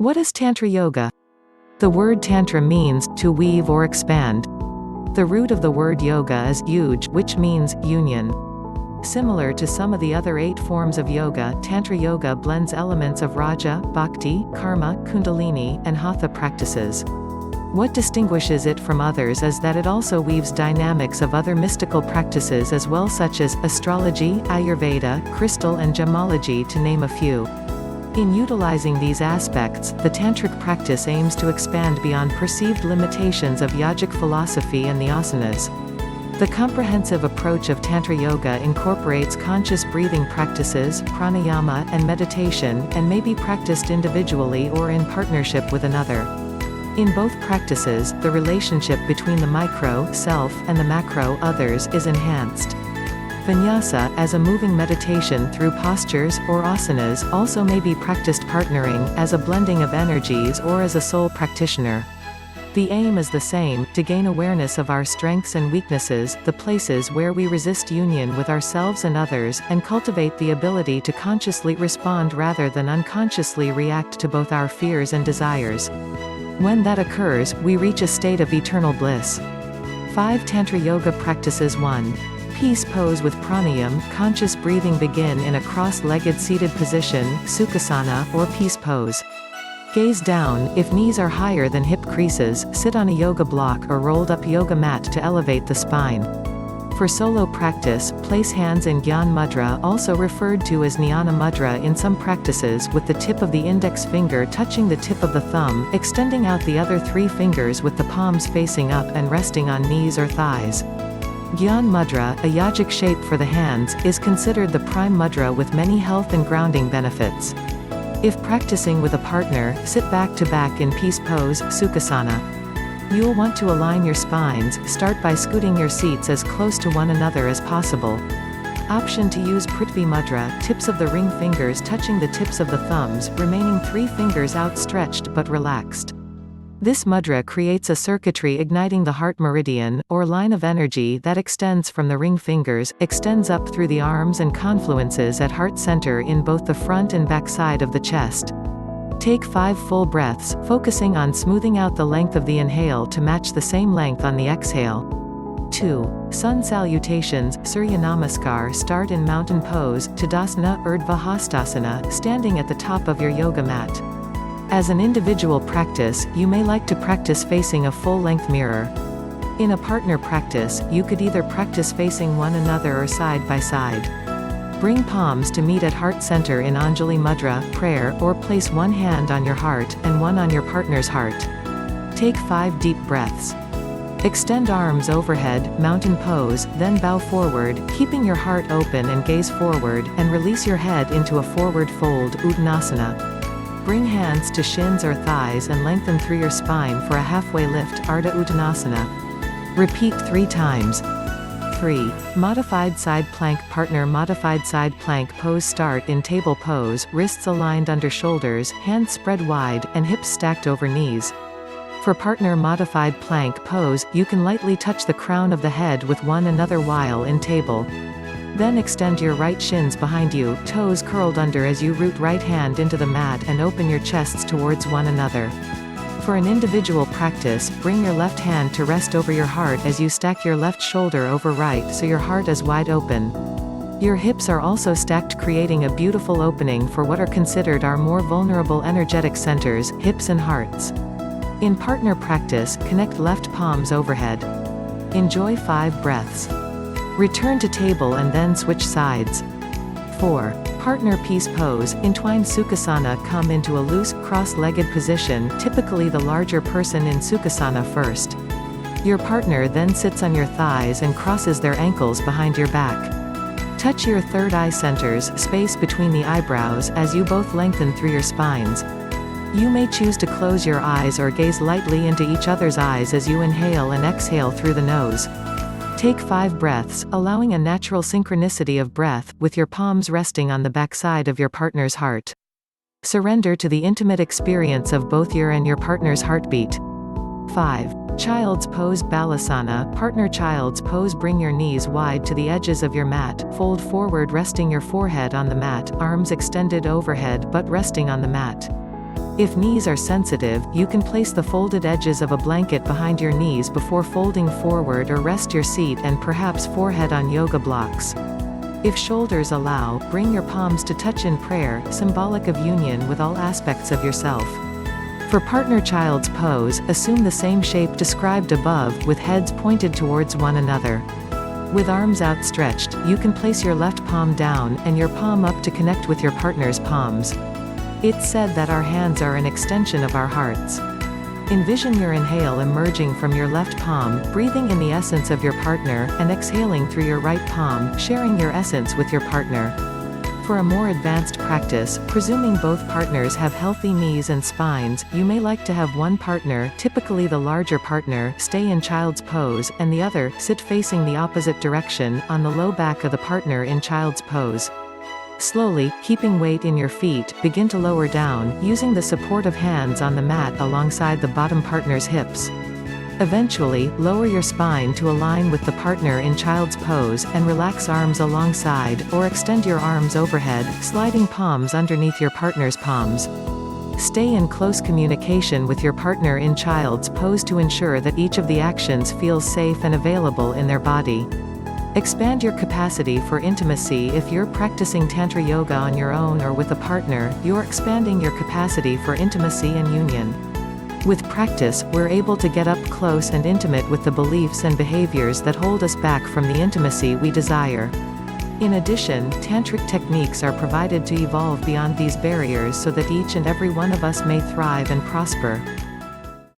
What is Tantra Yoga? The word Tantra means to weave or expand. The root of the word yoga is yuj, which means union. Similar to some of the other 8 forms of yoga, Tantra Yoga blends elements of Raja, Bhakti, Karma, Kundalini, and Hatha practices. What distinguishes it from others is that it also weaves dynamics of other mystical practices as well, such as astrology, Ayurveda, crystal and gemology, to name a few. In utilizing these aspects, the Tantric practice aims to expand beyond perceived limitations of yogic philosophy and the asanas. The comprehensive approach of Tantra Yoga incorporates conscious breathing practices, pranayama, and meditation, and may be practiced individually or in partnership with another. In both practices, the relationship between the micro, self, and the macro, others, is enhanced. Vinyasa, as a moving meditation through postures, or asanas, also may be practiced partnering, as a blending of energies or as a sole practitioner. The aim is the same, to gain awareness of our strengths and weaknesses, the places where we resist union with ourselves and others, and cultivate the ability to consciously respond rather than unconsciously react to both our fears and desires. When that occurs, we reach a state of eternal bliss. 5 Tantra Yoga practices. 1. Peace pose with pranayam. Conscious breathing. Begin in a cross-legged seated position, Sukhasana, or peace pose. Gaze down. If knees are higher than hip creases, sit on a yoga block or rolled up yoga mat to elevate the spine. For solo practice, place hands in Gyan Mudra, also referred to as Jnana Mudra in some practices, with the tip of the index finger touching the tip of the thumb, extending out the other 3 fingers with the palms facing up and resting on knees or thighs. Gyan Mudra, a yogic shape for the hands, is considered the prime mudra with many health and grounding benefits. If practicing with a partner, sit back to back in peace pose, Sukhasana. You'll want to align your spines. Start by scooting your seats as close to one another as possible. Option to use Prithvi Mudra, tips of the ring fingers touching the tips of the thumbs, remaining 3 fingers outstretched but relaxed. This mudra creates a circuitry igniting the heart meridian, or line of energy that extends from the ring fingers, extends up through the arms and confluences at heart center in both the front and back side of the chest. Take 5 full breaths, focusing on smoothing out the length of the inhale to match the same length on the exhale. 2. Sun Salutations, Surya Namaskar. Start in mountain pose, Tadasana, Urdhva Hastasana, standing at the top of your yoga mat. As an individual practice, you may like to practice facing a full-length mirror. In a partner practice, you could either practice facing one another or side by side. Bring palms to meet at heart center in Anjali Mudra, prayer, or place one hand on your heart, and one on your partner's heart. Take 5 deep breaths. Extend arms overhead, mountain pose, then bow forward, keeping your heart open and gaze forward, and release your head into a forward fold, Uttanasana. Bring hands to shins or thighs and lengthen through your spine for a halfway lift, Ardha Uttanasana. Repeat 3 times. 3. Modified side plank. Partner modified side plank pose. Start in table pose, wrists aligned under shoulders, hands spread wide, and hips stacked over knees. For partner modified plank pose, you can lightly touch the crown of the head with one another while in table. Then extend your right shins behind you, toes curled under as you root right hand into the mat and open your chests towards one another. For an individual practice, bring your left hand to rest over your heart as you stack your left shoulder over right so your heart is wide open. Your hips are also stacked, creating a beautiful opening for what are considered our more vulnerable energetic centers, hips and hearts. In partner practice, connect left palms overhead. Enjoy 5 breaths. Return to table and then switch sides. 4. Partner peace pose. Entwined Sukhasana. Come into a loose, cross-legged position, typically the larger person in Sukhasana first. Your partner then sits on your thighs and crosses their ankles behind your back. Touch your third eye centers, space between the eyebrows, as you both lengthen through your spines. You may choose to close your eyes or gaze lightly into each other's eyes as you inhale and exhale through the nose. Take 5 breaths, allowing a natural synchronicity of breath, with your palms resting on the backside of your partner's heart. Surrender to the intimate experience of both your and your partner's heartbeat. 5. Child's pose. Balasana. Partner child's pose. Bring your knees wide to the edges of your mat, fold forward resting your forehead on the mat, arms extended overhead but resting on the mat. If knees are sensitive, you can place the folded edges of a blanket behind your knees before folding forward, or rest your seat and perhaps forehead on yoga blocks. If shoulders allow, bring your palms to touch in prayer, symbolic of union with all aspects of yourself. For partner child's pose, assume the same shape described above, with heads pointed towards one another. With arms outstretched, you can place your left palm down, and your palm up to connect with your partner's palms. It's said that our hands are an extension of our hearts. Envision your inhale emerging from your left palm, breathing in the essence of your partner, and exhaling through your right palm, sharing your essence with your partner. For a more advanced practice, presuming both partners have healthy knees and spines, you may like to have one partner, typically the larger partner, stay in child's pose, and the other, sit facing the opposite direction, on the low back of the partner in child's pose. Slowly, keeping weight in your feet, begin to lower down, using the support of hands on the mat alongside the bottom partner's hips. Eventually, lower your spine to align with the partner in child's pose, and relax arms alongside, or extend your arms overhead, sliding palms underneath your partner's palms. Stay in close communication with your partner in child's pose to ensure that each of the actions feels safe and available in their body. Expand your capacity for intimacy. If you're practicing Tantra Yoga on your own or with a partner, you're expanding your capacity for intimacy and union. With practice, we're able to get up close and intimate with the beliefs and behaviors that hold us back from the intimacy we desire. In addition, Tantric techniques are provided to evolve beyond these barriers so that each and every one of us may thrive and prosper.